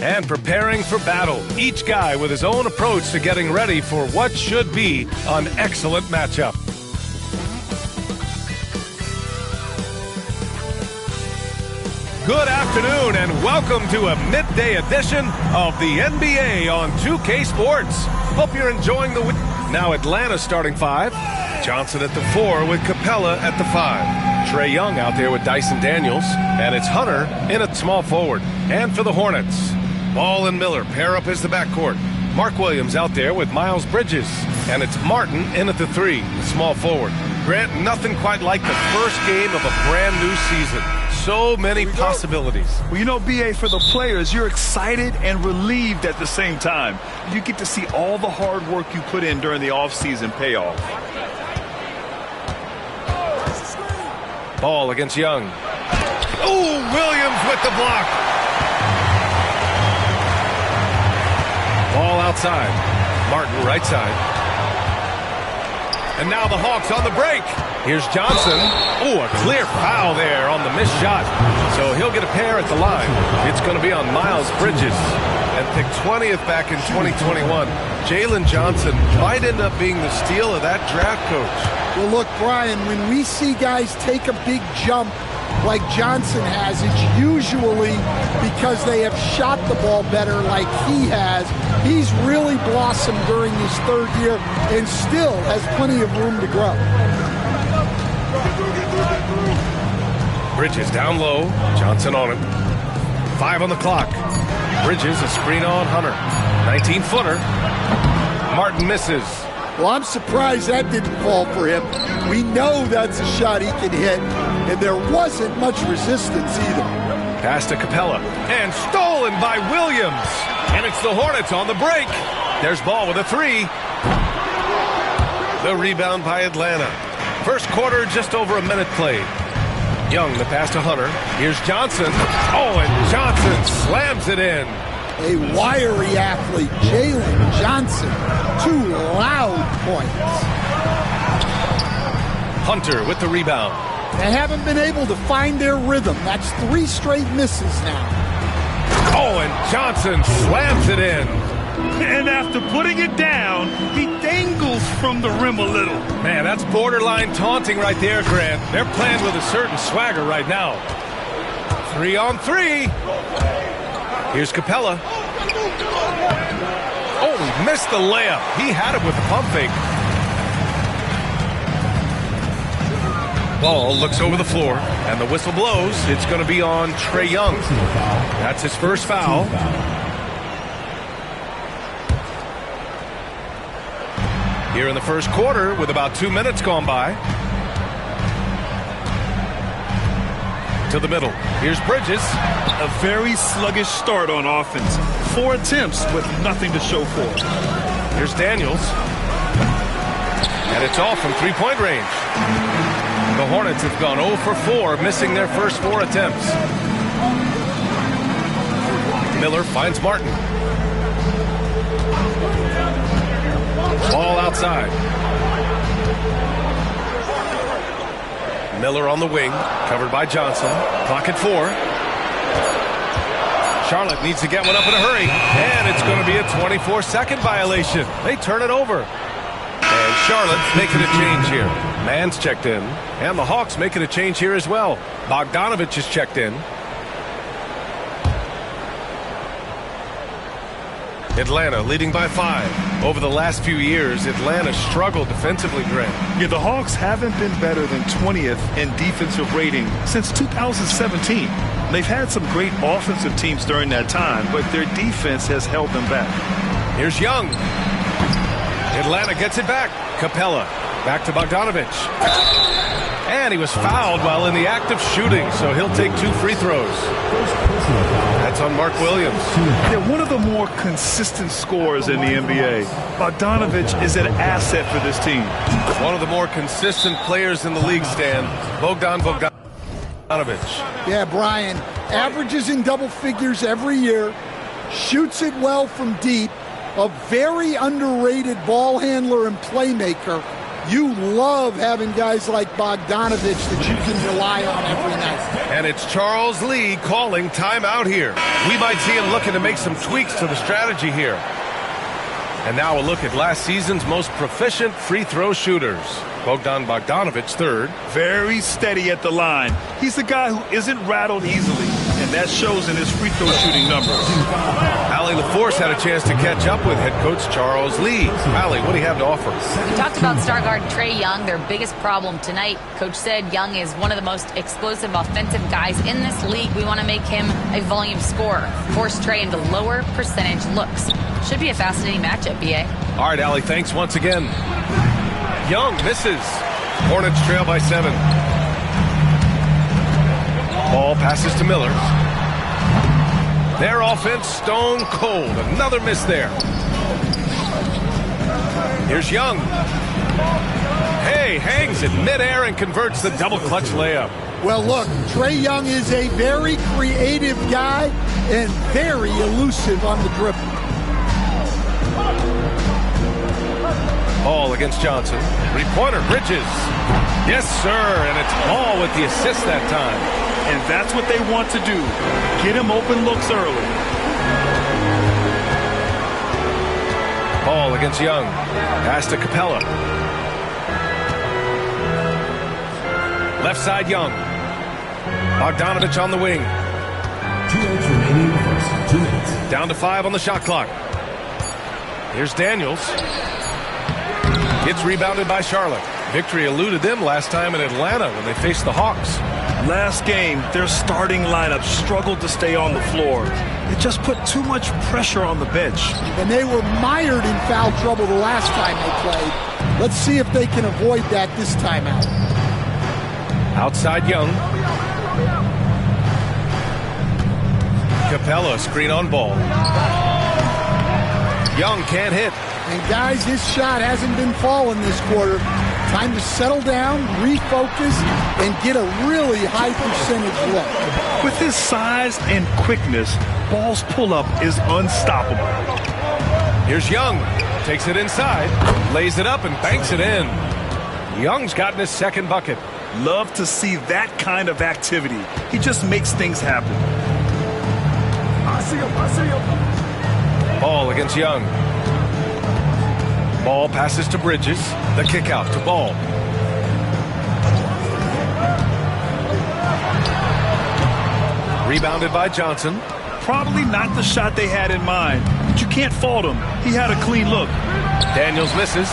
And preparing for battle, each guy with his own approach to getting ready for what should be an excellent matchup. Good afternoon and welcome to a midday edition of the NBA on 2K Sports. Hope you're enjoying the week. Now Atlanta starting 5. Johnson at the 4 with Capella at the 5. Trae Young out there with Dyson Daniels. And it's Hunter in at small forward. And for the Hornets, Ball and Miller pair up as the backcourt. Mark Williams out there with Miles Bridges. And it's Martin in at the 3, the small forward. Grant, nothing quite like the first game of a brand new season. So many possibilities. Well, you know, B.A., for the players, you're excited and relieved at the same time. You get to see all the hard work you put in during the offseason pay off. Ball against Young. Oh, Williams with the block. Ball outside. Martin right side. And now the Hawks on the break. Here's Johnson. Oh, a clear foul there on the missed shot. So he'll get a pair at the line. It's going to be on Miles Bridges. And picked 20th back in 2021. Jalen Johnson might end up being the steal of that draft, Coach. Well, look, Brian, when we see guys take a big jump like Johnson has, it's usually because they have shot the ball better like he has. He's really blossomed during his third year and still has plenty of room to grow. Bridges down low. Johnson on him. 5 on the clock. Bridges a screen on Hunter. 19-footer. Martin misses. Well, I'm surprised that didn't fall for him. We know that's a shot he can hit, and there wasn't much resistance either. Pass to Capella, and stolen by Williams. And it's the Hornets on the break. There's Ball with a 3. The rebound by Atlanta. First quarter, just over a minute played. Young, the pass to Hunter. Here's Johnson. Oh, and Johnson slams it in. A wiry athlete, Jalen Johnson. 2 loud points. Hunter with the rebound. They haven't been able to find their rhythm. That's 3 straight misses now. Oh, and Johnson slams it in. And after putting it down, he dangles from the rim a little. Man, that's borderline taunting right there, Grant. They're playing with a certain swagger right now. 3 on 3. Here's Capella. Oh, he missed the layup. He had it with the pump fake. Ball looks over the floor, and the whistle blows. It's going to be on Trae Young. That's his first foul. Here in the first quarter, with about 2 minutes gone by. To the middle. Here's Bridges. A very sluggish start on offense. 4 attempts with nothing to show for it. Here's Daniels. And it's off from three-point range. The Hornets have gone 0 for 4, missing their first 4 attempts. Miller finds Martin. Ball outside. Miller on the wing, covered by Johnson. Clock at 4. Charlotte needs to get one up in a hurry, and it's going to be a 24-second violation. They turn it over. And Charlotte making a change here. Mann's checked in, and the Hawks making a change here as well. Bogdanovich is checked in. Atlanta leading by 5. Over the last few years, Atlanta struggled defensively, Grant. Yeah, the Hawks haven't been better than 20th in defensive rating since 2017. They've had some great offensive teams during that time, but their defense has held them back. Here's Young. Atlanta gets it back. Capella back to Bogdanovich. And he was fouled while in the act of shooting, so he'll take 2 free throws. That's on Mark Williams. They're one of the more consistent scorers in the NBA. Bogdanovich is an asset for this team. One of the more consistent players in the league, Stan. Bogdanovich. Yeah, Brian. Averages in double figures every year. Shoots it well from deep. A very underrated ball handler and playmaker. You love having guys like Bogdanovich that you can rely on every night. And it's Charles Lee calling timeout here. We might see him looking to make some tweaks to the strategy here. And now a look at last season's most proficient free throw shooters. Bogdanovich third. Very steady at the line. He's a guy who isn't rattled easily, and that shows in his free throw shooting numbers. Allie LaForce had a chance to catch up with head coach Charles Lee. Allie, what do you have to offer? We talked about star guard Trae Young, their biggest problem tonight. Coach said Young is one of the most explosive offensive guys in this league. We want to make him a volume scorer, force Trae into lower percentage looks. Should be a fascinating matchup, B.A. All right, Allie, thanks once again. Young misses. Hornets trail by 7. Ball passes to Miller. Their offense stone cold. Another miss there. Here's Young. Hey, hangs it midair and converts the double clutch layup. Well, look, Trae Young is a very creative guy and very elusive on the dribble. Ball against Johnson. Three-pointer, Bridges. Yes, sir, and it's Ball with the assist that time. And that's what they want to do. Get him open looks early. Ball against Young. Pass to Capella. Left side, Young. Bogdanovich on the wing. 2 minutes remaining first. 2 minutes. Down to 5 on the shot clock. Here's Daniels. Gets rebounded by Charlotte. Victory eluded them last time in Atlanta when they faced the Hawks. Last game, their starting lineup struggled to stay on the floor. It just put too much pressure on the bench. And they were mired in foul trouble the last time they played. Let's see if they can avoid that this time out. Outside Young. Capella screen on Ball. Young can't hit. And guys, his shot hasn't been falling this quarter. Time to settle down, refocus, and get a really high percentage look. With his size and quickness, Ball's pull-up is unstoppable. Here's Young. Takes it inside, lays it up, and banks it in. Young's gotten his second bucket. Love to see that kind of activity. He just makes things happen. I see him. Ball against Young. Ball passes to Bridges. The kick out to Ball. Rebounded by Johnson. Probably not the shot they had in mind, but you can't fault him. He had a clean look. Daniels misses.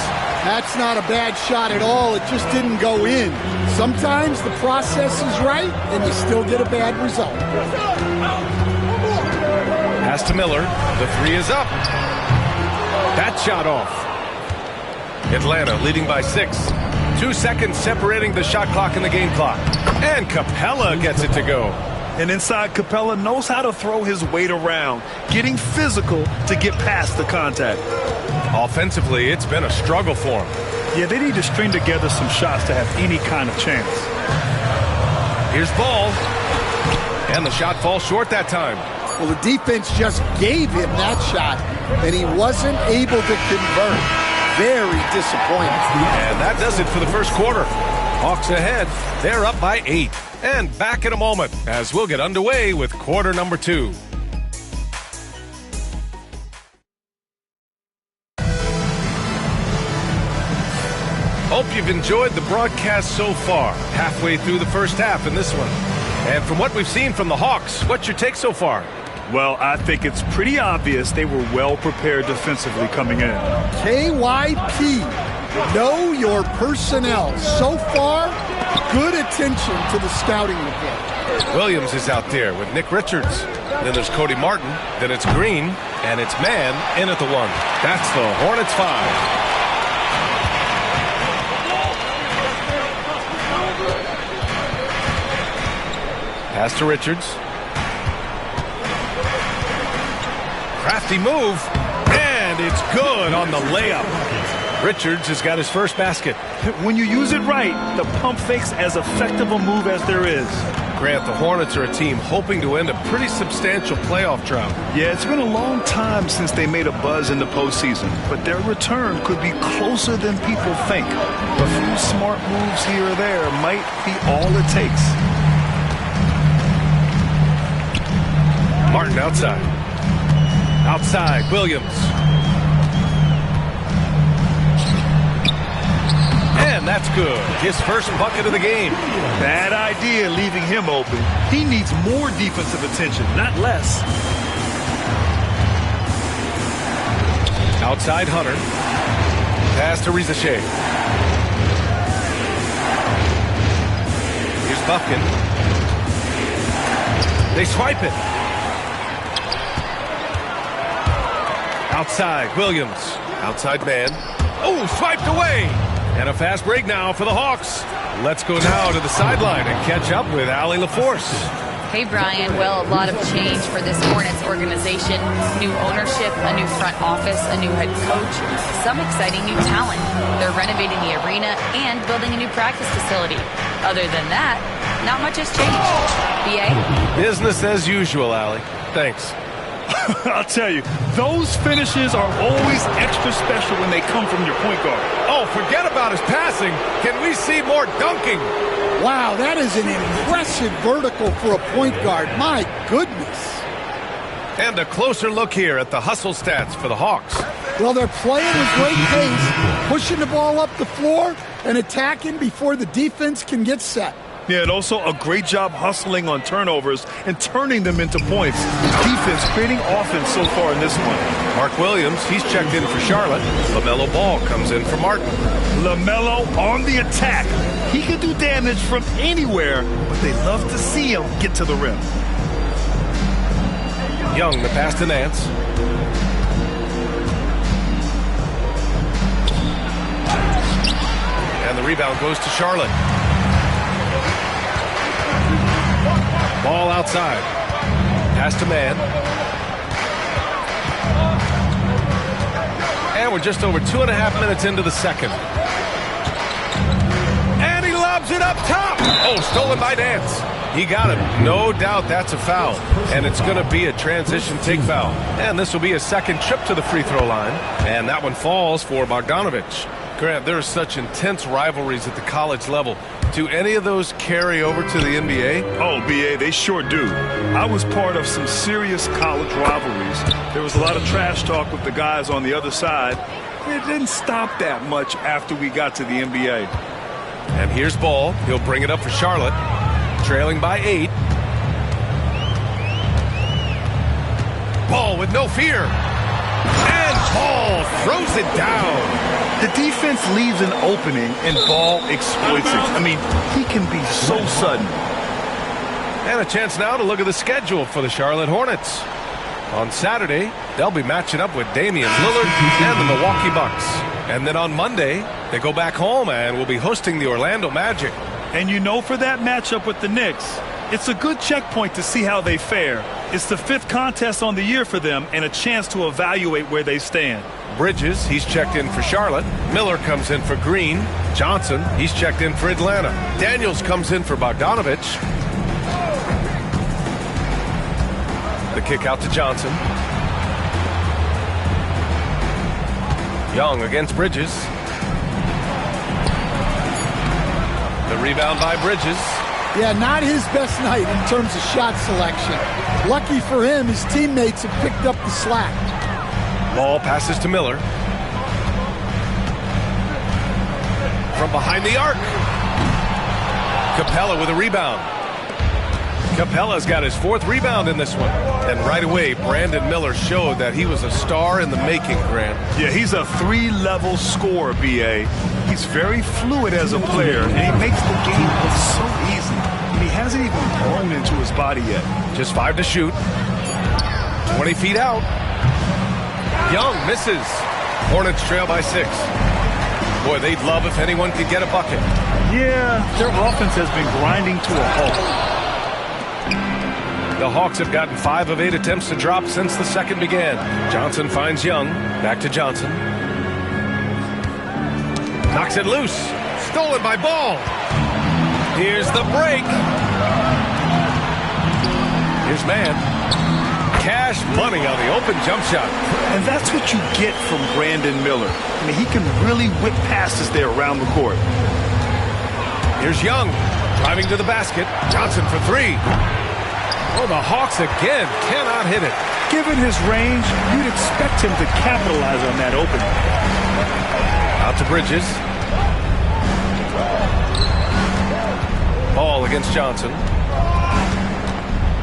That's not a bad shot at all. It just didn't go in. Sometimes the process is right, and you still get a bad result. Pass to Miller. The three is up. That shot off. Atlanta leading by 6. 2 seconds separating the shot clock and the game clock. And Capella gets it to go. And inside, Capella knows how to throw his weight around, getting physical to get past the contact. Offensively, it's been a struggle for him. Yeah, they need to string together some shots to have any kind of chance. Here's Ball. And the shot falls short that time. Well, the defense just gave him that shot, and he wasn't able to convert. Very disappointing. And that does it for the first quarter. Hawks ahead. They're up by 8. And back in a moment as we'll get underway with quarter number 2. Hope you've enjoyed the broadcast so far. Halfway through the first half in this one. And from what we've seen from the Hawks, what's your take so far? Well, I think it's pretty obvious they were well prepared defensively coming in. KYP, know your personnel. So far, good attention to the scouting report. Williams is out there with Nick Richards. Then there's Cody Martin. Then it's Green. And it's Man in at the 1. That's the Hornets 5. Pass to Richards. Crafty move, and it's good on the layup. Richards has got his first basket. When you use it right, the pump fake's as effective a move as there is. Grant, the Hornets are a team hoping to end a pretty substantial playoff drought. Yeah, it's been a long time since they made a buzz in the postseason, but their return could be closer than people think. A few smart moves here or there might be all it takes. Martin outside. Outside, Williams. And that's good. His first bucket of the game. Bad idea leaving him open. He needs more defensive attention, not less. Outside Hunter. Pass to Rizachet. Here's Buffkin. They swipe it. Outside, Williams. Outside man. Oh, swiped away. And a fast break now for the Hawks. Let's go now to the sideline and catch up with Allie LaForce. Hey, Brian. Well, a lot of change for this Hornets organization. New ownership, a new front office, a new head coach, some exciting new talent. They're renovating the arena and building a new practice facility. Other than that, not much has changed. BA? Business as usual, Allie. Thanks. I'll tell you, those finishes are always extra special when they come from your point guard. Oh, forget about his passing. Can we see more dunking? Wow, that is an impressive vertical for a point guard. My goodness. And a closer look here at the hustle stats for the Hawks. Well, they're playing with great pace, pushing the ball up the floor and attacking before the defense can get set. Yeah, and also a great job hustling on turnovers and turning them into points. Defense creating offense so far in this one. Mark Williams, he's checked in for Charlotte. LaMelo Ball comes in for Martin. LaMelo on the attack. He can do damage from anywhere, but they love to see him get to the rim. Young, the pass to Nance. And the rebound goes to Charlotte. Ball outside. Pass to man. And we're just over 2.5 minutes into the second. And he lobs it up top. Oh, stolen by Nance. He got him. No doubt that's a foul. And it's going to be a transition take foul. And this will be a second trip to the free throw line. And that one falls for Bogdanovich. Grant, there are such intense rivalries at the college level. Do any of those carry over to the NBA? Oh, BA, they sure do. I was part of some serious college rivalries. There was a lot of trash talk with the guys on the other side. It didn't stop that much after we got to the NBA. And here's Ball. He'll bring it up for Charlotte. Trailing by 8. Ball with no fear. And Ball throws it down. The defense leaves an opening and Ball exploits it. I mean, he can be so sudden. And a chance now to look at the schedule for the Charlotte Hornets. On Saturday, they'll be matching up with Damian Lillard and the Milwaukee Bucks. And then on Monday, they go back home and will be hosting the Orlando Magic. And you know, for that matchup with the Knicks, it's a good checkpoint to see how they fare. It's the 5th contest on the year for them and a chance to evaluate where they stand. Bridges, he's checked in for Charlotte. Miller comes in for Green. Johnson, he's checked in for Atlanta. Daniels comes in for Bogdanovich. The kick out to Johnson. Young against Bridges. The rebound by Bridges. Yeah, not his best night in terms of shot selection. Lucky for him, his teammates have picked up the slack. Ball passes to Miller. From behind the arc. Capella with a rebound. Capella's got his 4th rebound in this one. And right away, Brandon Miller showed that he was a star in the making, Grant. Yeah, he's a 3-level scorer, BA. He's very fluid as a player, and he makes the game look so easy. And he hasn't even grown into his body yet. Just 5 to shoot. 20 feet out. Young misses. Hornets trail by 6. Boy, they'd love if anyone could get a bucket. Yeah, their offense has been grinding to a halt. The Hawks have gotten 5 of 8 attempts to drop since the second began. Johnson finds Young. Back to Johnson. Knocks it loose. Stolen by Ball. Here's the break. Here's man. Cash money on the open jump shot. And that's what you get from Brandon Miller. I mean, he can really whip passes there around the court. Here's Young, driving to the basket. Johnson for three. Oh, the Hawks again cannot hit it. Given his range, you'd expect him to capitalize on that opening. Out to Bridges. Ball against Johnson.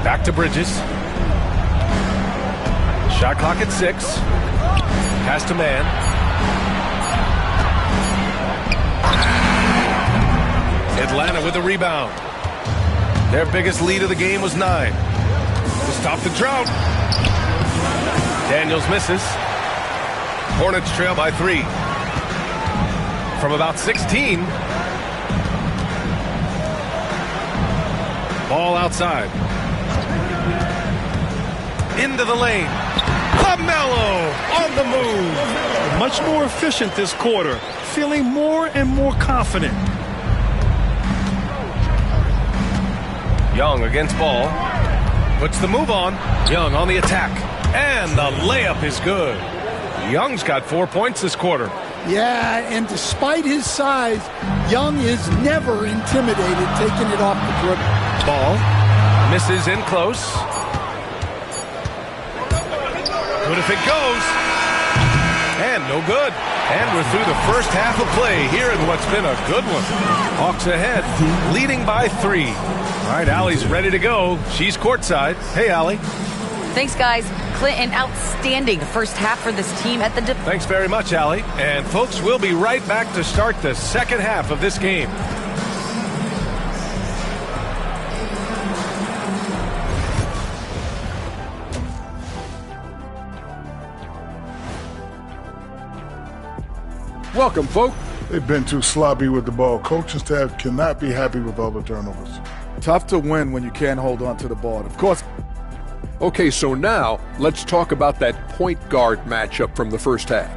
Back to Bridges. Shot clock at 6. Pass to man. Atlanta with a rebound. Their biggest lead of the game was 9. To stop the drought. Daniels misses. Hornets trail by 3. From about 16. Ball outside. Into the lane. LaMelo on the move. Much more efficient this quarter. Feeling more and more confident. Young against Ball. Puts the move on. Young on the attack. And the layup is good. Young's got 4 points this quarter. Yeah, and despite his size, Young is never intimidated taking it off the dribble. Ball misses in close. Good if it goes. And no good. And we're through the first half of play here in what's been a good one. Hawks ahead, leading by 3. All right, Allie's ready to go. She's courtside. Hey, Allie. Thanks, guys. Clint, an outstanding first half for this team at the... Thanks very much, Allie. And, folks, we'll be right back to start the second half of this game. Welcome, folks. They've been too sloppy with the ball. Coaching staff cannot be happy with all the turnovers. Tough to win when you can't hold on to the ball. Of course. Okay, so now let's talk about that point guard matchup from the first half.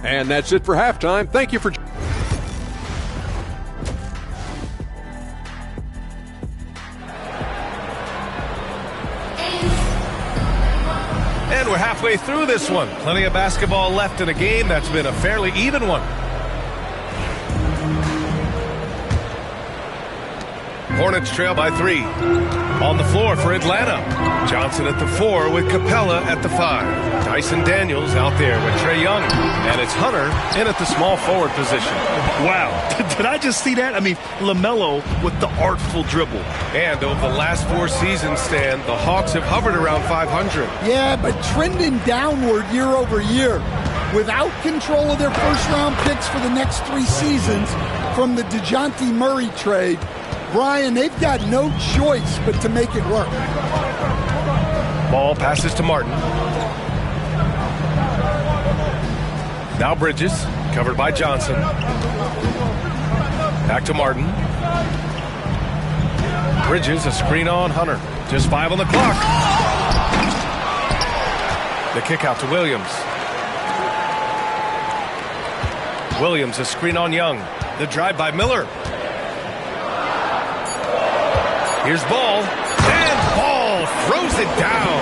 And that's it for halftime. Thank you for... And we're halfway through this one. Plenty of basketball left in a game that's been a fairly even one. Hornets trail by 3. On the floor for Atlanta. Johnson at the 4 with Capella at the 5. Dyson Daniels out there with Trae Young. And it's Hunter in at the small forward position. Wow. Did I just see that? I mean, LaMelo with the artful dribble. And over the last 4 seasons, Stan, the Hawks have hovered around 500. Yeah, but trending downward year over year. Without control of their first-round picks for the next 3 seasons from the DeJounte Murray trade, Brian, they've got no choice but to make it work. Ball passes to Martin. Now Bridges, covered by Johnson. Back to Martin. Bridges, a screen on Hunter. Just 5 on the clock. The kick out to Williams. Williams, a screen on Young. The drive by Miller. Here's Ball, and Ball throws it down.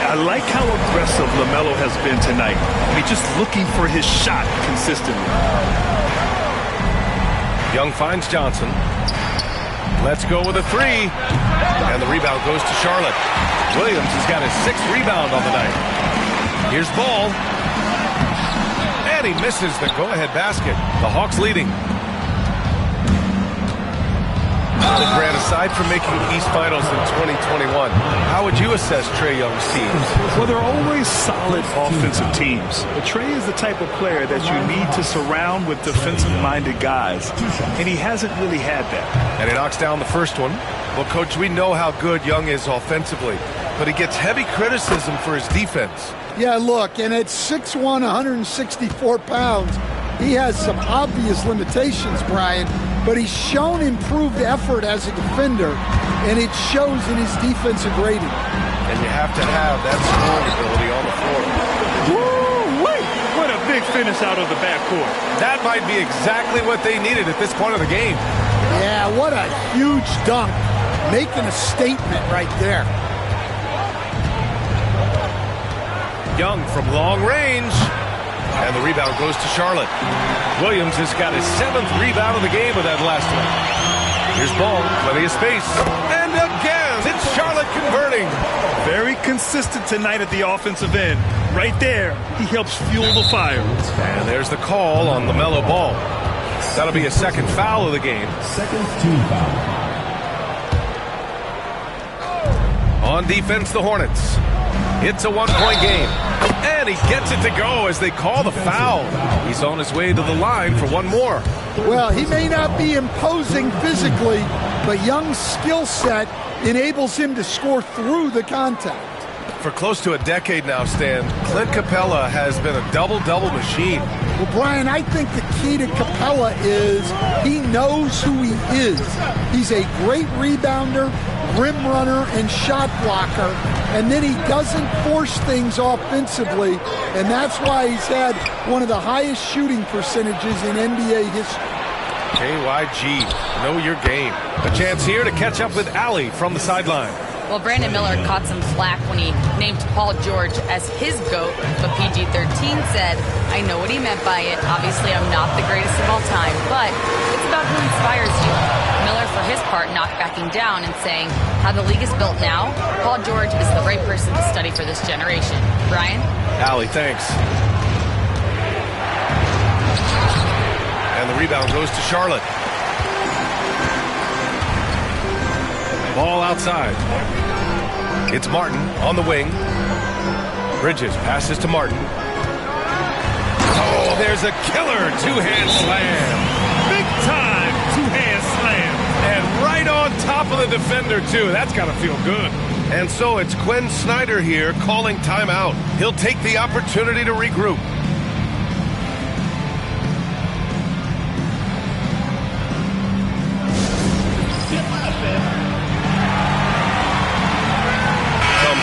I like how aggressive LaMelo has been tonight. I mean, just looking for his shot consistently. Young finds Johnson. Let's go with a 3. And the rebound goes to Charlotte. Williams has got his 6th rebound on the night. Here's Ball. And he misses the go-ahead basket. The Hawks leading. Grant, aside from making East Finals in 2021, how would you assess Trae Young's teams? Well, they're always solid offensive teams. But Trae is the type of player that you need to surround with defensive-minded guys, and he hasn't really had that. And he knocks down the first one. Well, Coach, we know how good Young is offensively, but he gets heavy criticism for his defense. Yeah, look, and at 6'1", 164 pounds, he has some obvious limitations, Brian, but he's shown improved effort as a defender, and it shows in his defensive rating. And you have to have that scoring ability on the floor. Woo-wee! What a big finish out of the backcourt. That might be exactly what they needed at this point of the game. Yeah, what a huge dunk. making a statement right there. Young from long range. And the rebound goes to Charlotte. Williams has got his 7th rebound of the game with that last one. Here's ball, plenty of space. And again, it's Charlotte converting. Very consistent tonight at the offensive end. Right there, he helps fuel the fire. And there's the call on LaMelo Ball. That'll be a 2nd foul of the game. Second team foul. On defense, the Hornets. It's a 1-point game. And he gets it to go as they call the foul. He's on his way to the line for one more. Well, he may not be imposing physically, but Young's skill set enables him to score through the contact. For close to a decade now, Stan, Clint Capella has been a double-double machine. Well, Brian, I think the key to Capella is he knows who he is. He's a great rebounder, rim runner, and shot blocker, and then he doesn't force things offensively, and that's why he's had one of the highest shooting percentages in NBA history. KYG, know your game. A chance here to catch up with Allie from the sideline. Well, Brandon Miller caught some flack when he named Paul George as his GOAT, but PG-13 said, I know what he meant by it. Obviously, I'm not the greatest of all time, but it's about who inspires you. Miller, for his part, not backing down and saying, how the league is built now, Paul George is the right person to study for this generation. Brian? Allie, thanks. And the rebound goes to Charlotte. Ball outside. It's Martin on the wing. Bridges passes to Martin. Oh, there's a killer two-hand slam. Big time two-hand slam. And right on top of the defender, too. That's got to feel good. And so it's Quinn Snyder here calling timeout. He'll take the opportunity to regroup.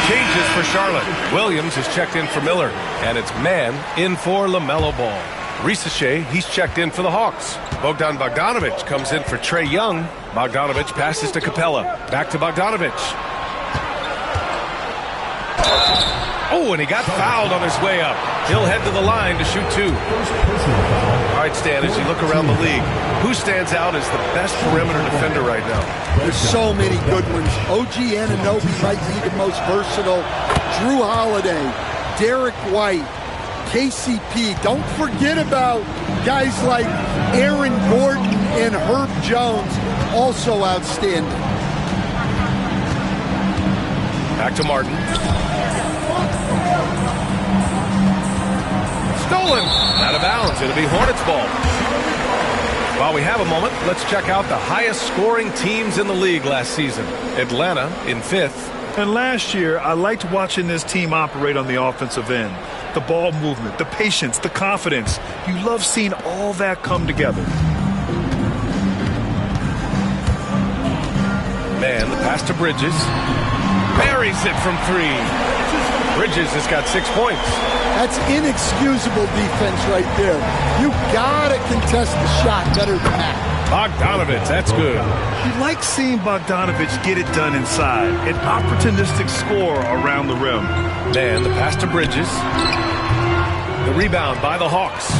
Changes for Charlotte. Williams is checked in for Miller, and it's man in for LaMelo Ball. Risache, he's checked in for the Hawks. Bogdan Bogdanovic comes in for Trae Young. Bogdanovic passes to Capella. Back to Bogdanovic. Oh, and he got fouled on his way up. He'll head to the line to shoot 2. All right, Stan, as you look around the league, who stands out as the best perimeter defender right now? There's so many good ones. OG Anunoby might be the most versatile. Drew Holiday, Derek White, KCP. Don't forget about guys like Aaron Gordon and Herb Jones, also outstanding. Back to Martin. Stolen. Out of bounds. It'll be Hornets ball. While we have a moment, let's check out the highest scoring teams in the league last season. Atlanta in 5th. And last year, I liked watching this team operate on the offensive end. The ball movement, the patience, the confidence. You love seeing all that come together. Man, the pass to Bridges. Buries it from 3. Bridges has got 6 points. That's inexcusable defense right there. You gotta contest the shot better than that. Bogdanovic, that's good. You like seeing Bogdanovic get it done inside. An opportunistic score around the rim. Man, the pass to Bridges. The rebound by the Hawks.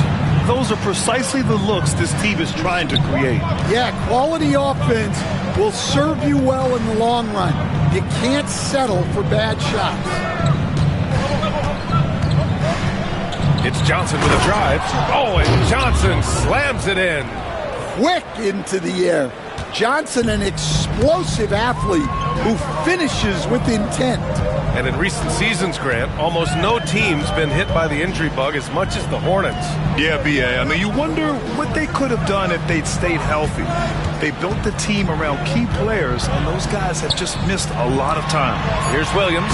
Those are precisely the looks this team is trying to create. Yeah, quality offense will serve you well in the long run. You can't settle for bad shots. It's Johnson with a drive. Oh, and Johnson slams it in. Quick into the air. Johnson, an explosive athlete who finishes with intent. And in recent seasons, Grant, almost no team's been hit by the injury bug as much as the Hornets. Yeah, B.A. I mean, you wonder what they could have done if they'd stayed healthy. They built the team around key players, and those guys have just missed a lot of time. Here's Williams.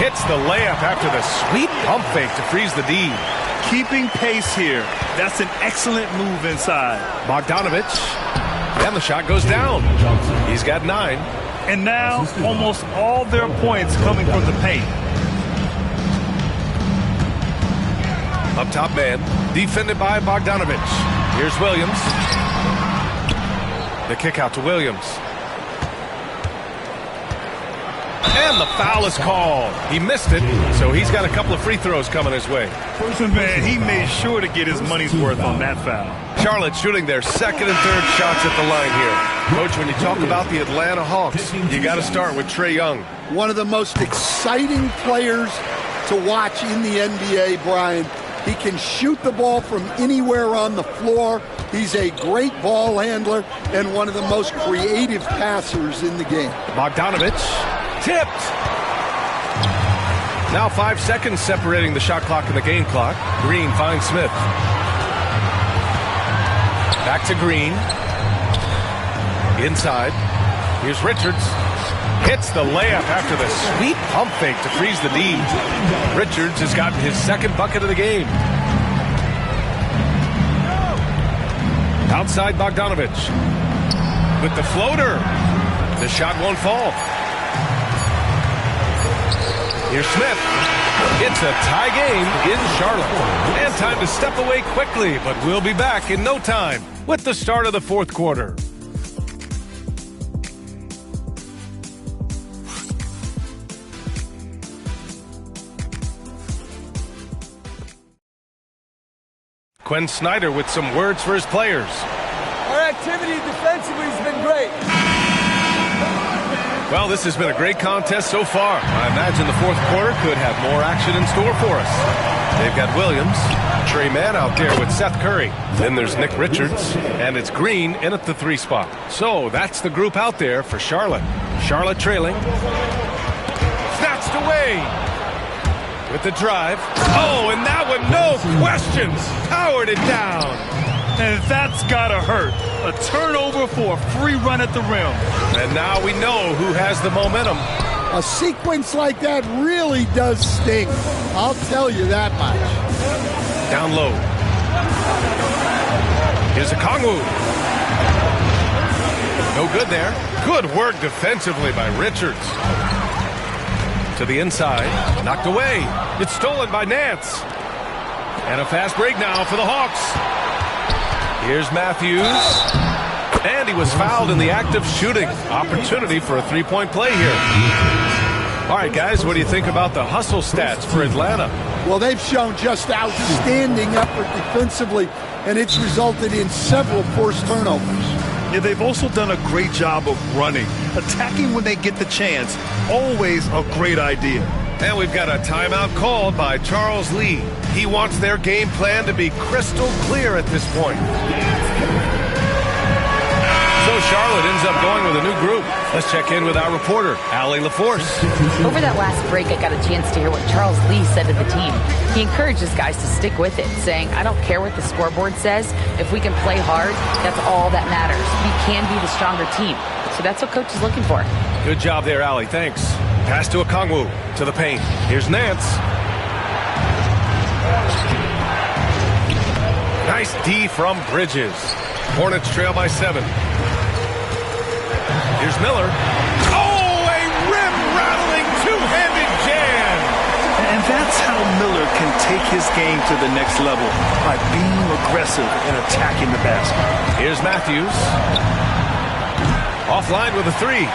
Hits the layup after the sweet pump fake to freeze the D. Keeping pace here. That's an excellent move inside. Bogdanovic. And the shot goes down. He's got 9. And now, almost all their points coming from the paint. Up top man. Defended by Bogdanovic. Here's Williams. The kick out to Williams. And the foul is called. He missed it, so he's got a couple of free throws coming his way. Man, he made sure to get his money's worth on that foul. Charlotte shooting their second and third shots at the line here. Coach, when you talk about the Atlanta Hawks, you got to start with Trae Young. One of the most exciting players to watch in the NBA, Brian. He can shoot the ball from anywhere on the floor. He's a great ball handler and one of the most creative passers in the game. Bogdanovich tipped. Now 5 seconds separating the shot clock and the game clock. Green finds Smith. Back to Green. Inside. Here's Richards. Hits the layup after the sweet pump fake to freeze the D. Richards has gotten his second bucket of the game. Outside Bogdanovich. With the floater. The shot won't fall. Here's Smith. It's a tie game in Charlotte. And time to step away quickly, but we'll be back in no time with the start of the fourth quarter. Quinn Snyder with some words for his players. Our activity defensively has been great. Well, this has been a great contest so far. I imagine the fourth quarter could have more action in store for us. They've got Williams, Trey Mann out there with Seth Curry. Then there's Nick Richards, and it's Green in at the 3 spot. So that's the group out there for Charlotte. Charlotte trailing. Snatched away. With the drive. Oh, and that one, no questions. Powered it down. And that's gotta hurt. A turnover for a free run at the rim. And now we know who has the momentum. A sequence like that really does sting. I'll tell you that much. Down low. Here's a Kongwu. No good there. Good work defensively by Richards. To the inside. Knocked away. It's stolen by Nance. And a fast break now for the Hawks. Here's Matthews. And he was fouled in the act of shooting. Opportunity for a three-point play here. All right, guys, what do you think about the hustle stats for Atlanta? Well, they've shown just outstanding effort defensively, and it's resulted in several forced turnovers. Yeah, they've also done a great job of running. Attacking when they get the chance, always a great idea. And we've got a timeout called by Charles Lee. He wants their game plan to be crystal clear at this point. So Charlotte ends up going with a new group. Let's check in with our reporter, Allie LaForce. Over that last break, I got a chance to hear what Charles Lee said to the team. He encourages guys to stick with it, saying, I don't care what the scoreboard says. If we can play hard, that's all that matters. We can be the stronger team. So that's what coach is looking for. Good job there, Allie. Thanks. Pass to Okongwu. To the paint. Here's Nance. Nice D from Bridges. Hornets trail by 7. Here's Miller. Oh, a rim-rattling two-handed jam! And that's how Miller can take his game to the next level, by being aggressive and attacking the basket. Here's Matthews. Offline with a 3.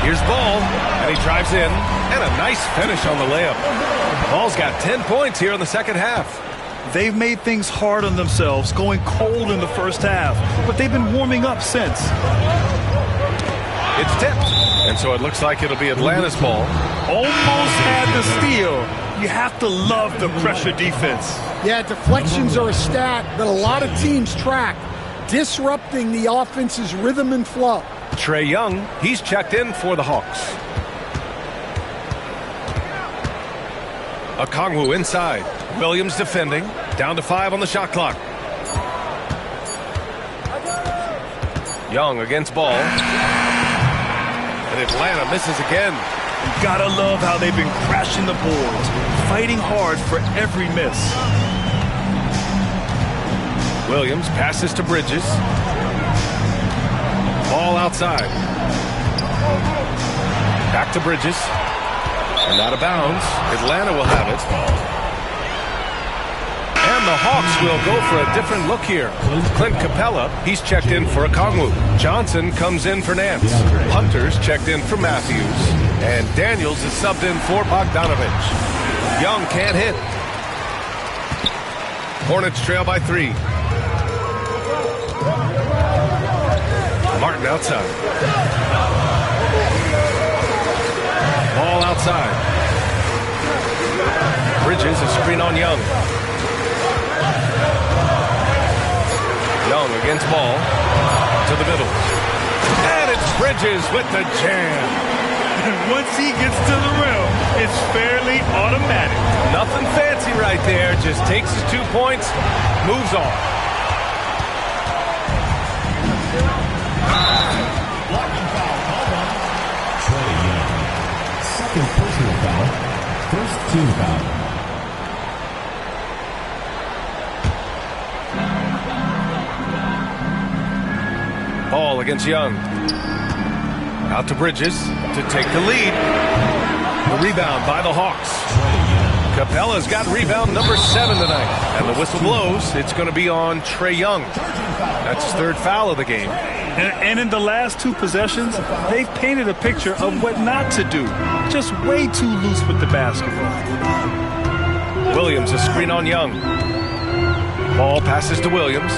Here's Ball, and he drives in, and a nice finish on the layup. Ball's got 10 points here in the second half. They've made things hard on themselves, going cold in the first half, but they've been warming up since. It's tipped, and so it looks like it'll be Atlanta's ball. Almost had the steal. You have to love the pressure defense. Yeah, deflections are a stat that a lot of teams track, disrupting the offense's rhythm and flow. Trae Young, he's checked in for the Hawks. Okongwu inside. Williams defending. Down to 5 on the shot clock. Young against Ball. And Atlanta misses again. You gotta love how they've been crashing the boards, fighting hard for every miss. Williams passes to Bridges. Ball outside. Back to Bridges. And out of bounds. Atlanta will have it. And And the Hawks will go for a different look here. Clint Capella, he's checked in for Okongwu. Johnson comes in for Nance. Hunter's checked in for Matthews. And Daniels is subbed in for Bogdanovich. Young can't hit. Hornets trail by 3. Martin outside. Ball outside. Bridges, a screen on Young. Young against Ball. To the middle. And it's Bridges with the jam. And once he gets to the rim, it's fairly automatic. Nothing fancy right there. Just takes his 2 points, moves on. Blocking foul called on Trae Young. Second personal foul. First team foul. Ball against Young. Out to Bridges to take the lead. The rebound by the Hawks. Capella's got rebound number 7 tonight. And the whistle blows. It's going to be on Trae Young. That's his 3rd foul of the game. And in the last 2 possessions, they've painted a picture of what not to do. Just way too loose with the basketball. Williams, a screen on Young. Ball passes to Williams.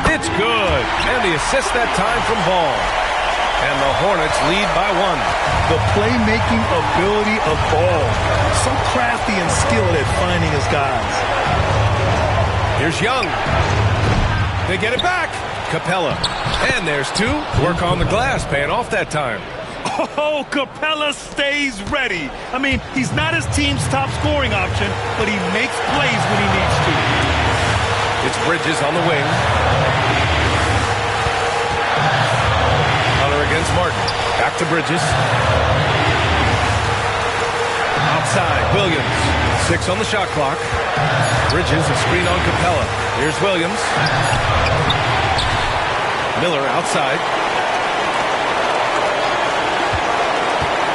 It's good. And the assist that time from Ball. And the Hornets lead by 1. The playmaking ability of Ball. So crafty and skilled at finding his guys. Here's Young. They get it back. Capella. And there's 2. Work on the glass, paying off that time. Oh, Capella stays ready. I mean, he's not his team's top scoring option, but he makes plays when he needs to. It's Bridges on the wing. Hunter against Martin. Back to Bridges. Outside, Williams. 6 on the shot clock. Bridges, a screen on Capella. Here's Williams. Miller outside.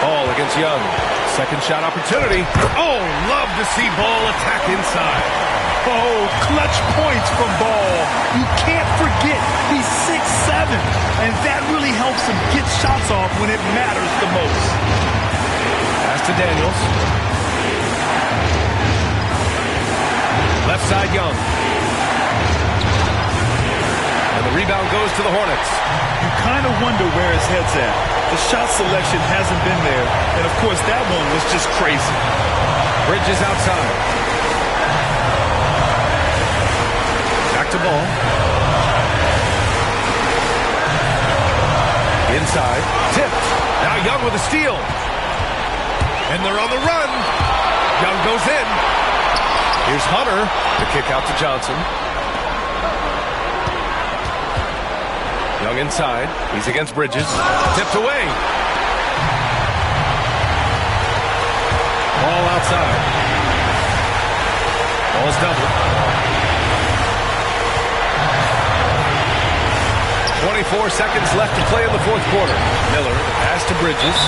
Ball against Young. Second shot opportunity. Oh, love to see Ball attack inside. Oh, clutch points from Ball. You can't forget he's 6'7", and that really helps him get shots off when it matters the most. Pass to Daniels. Left side, Young. And the rebound goes to the Hornets. You kind of wonder where his head's at. The shot selection hasn't been there, and of course that one was just crazy. Bridges outside. Back to Ball. Inside. Tipped. Now Young with a steal. And they're on the run. Young goes in. Here's Hunter. The kick out to Johnson. Young inside. He's against Bridges. Tipped away. Ball outside. Ball's doubled. 24 seconds left to play in the 4th quarter. Miller, the pass to Bridges.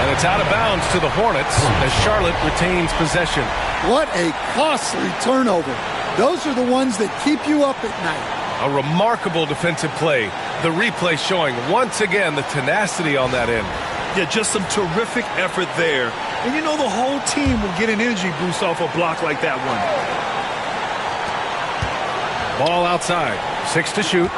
And it's out of bounds to the Hornets as Charlotte retains possession. What a costly turnover. Those are the ones that keep you up at night. A remarkable defensive play. The replay showing once again the tenacity on that end. Yeah, just some terrific effort there. And you know the whole team will get an energy boost off a block like that one. Ball outside. 6 to shoot.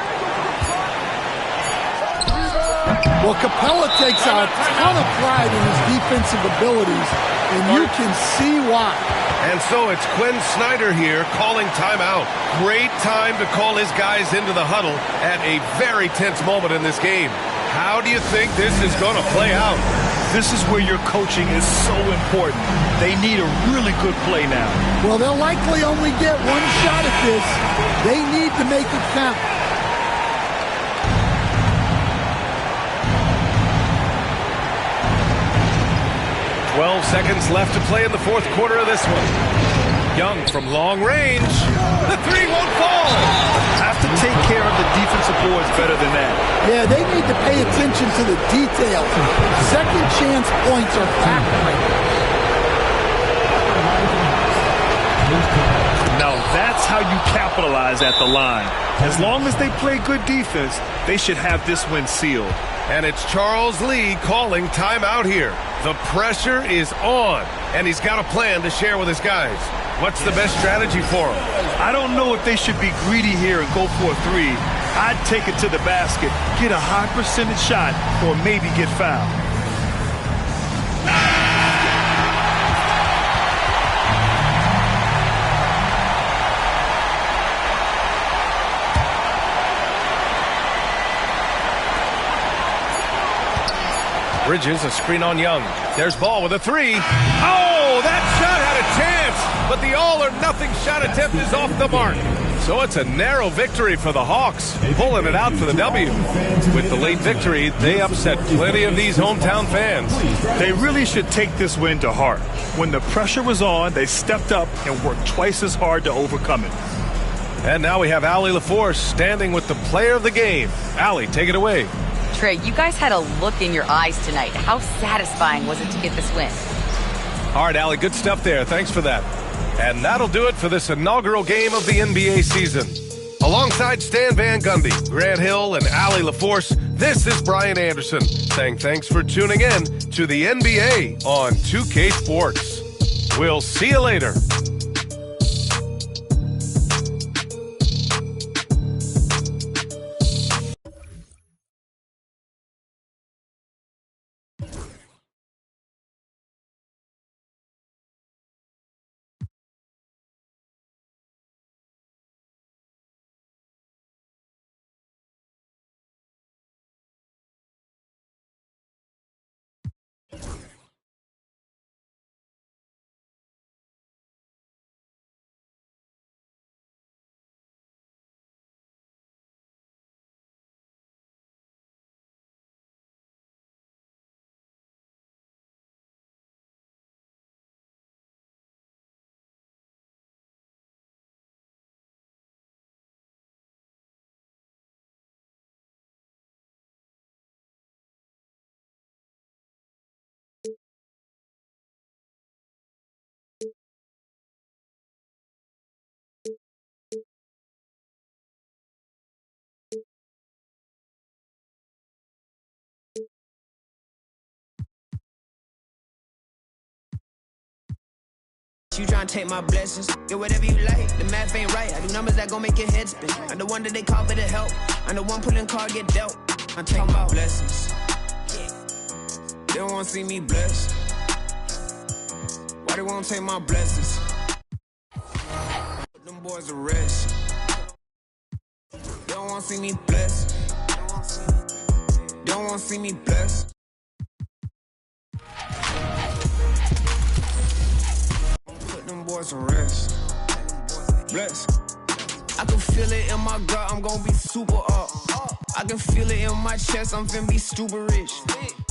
Well, Capella takes a ton of pride in his defensive abilities, and you can see why. And so it's Quinn Snyder here calling timeout. Great time to call his guys into the huddle at a very tense moment in this game. How do you think this is going to play out? This is where your coaching is so important. They need a really good play now. Well, they'll likely only get one shot at this. They need to make it count. 12 seconds left to play in the 4th quarter of this one. Young from long range. The 3 won't fall. Have to take care of the defensive boards better than that. Yeah, they need to pay attention to the details. Second chance points are factoring. Now that's how you capitalize at the line. As long as they play good defense, they should have this win sealed. And it's Charles Lee calling timeout here. The pressure is on, and he's got a plan to share with his guys. What's the best strategy for him? I don't know if they should be greedy here and go for a three. I'd take it to the basket, get a high percentage shot, or maybe get fouled. Bridges, a screen on Young. There's Ball with a three. Oh, that shot had a chance, but the all-or-nothing shot attempt is off the mark. So it's a narrow victory for the Hawks, pulling it out for the W. With the late victory, they upset plenty of these hometown fans. They really should take this win to heart. When the pressure was on, they stepped up and worked twice as hard to overcome it. And now we have Allie LaForce standing with the player of the game. Allie, take it away. Trey, you guys had a look in your eyes tonight. How satisfying was it to get this win? All right, Allie, good stuff there. Thanks for that. And that'll do it for this inaugural game of the NBA season. Alongside Stan Van Gundy, Grant Hill, and Allie LaForce, this is Brian Anderson saying thanks for tuning in to the NBA on 2K Sports. We'll see you later. You tryna take my blessings, get whatever you like. The math ain't right. I do numbers that gon' make your head spin. I'm the one that they call for the help. I'm the one pulling card get dealt. I take my blessings. They don't wanna see me blessed. Why they won't take my blessings? Put them boys to rest. They don't wanna see me blessed. They don't wanna see me blessed. Them boys to rest. Bless. I can feel it in my gut, I'm gonna be super up. I can feel it in my chest, I'm finna be stupid rich.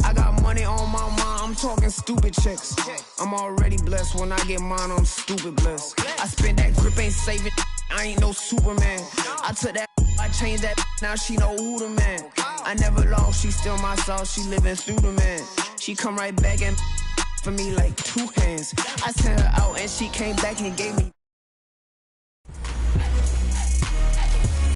I got money on my mind, I'm talking stupid checks. I'm already blessed, when I get mine, I'm stupid blessed. I spend that grip, ain't saving, I ain't no Superman. I took that, I changed that, now she know who the man. I never lost, she still my soul, she living through the man. She come right back and for me like two hands. I sent her out and she came back and gave me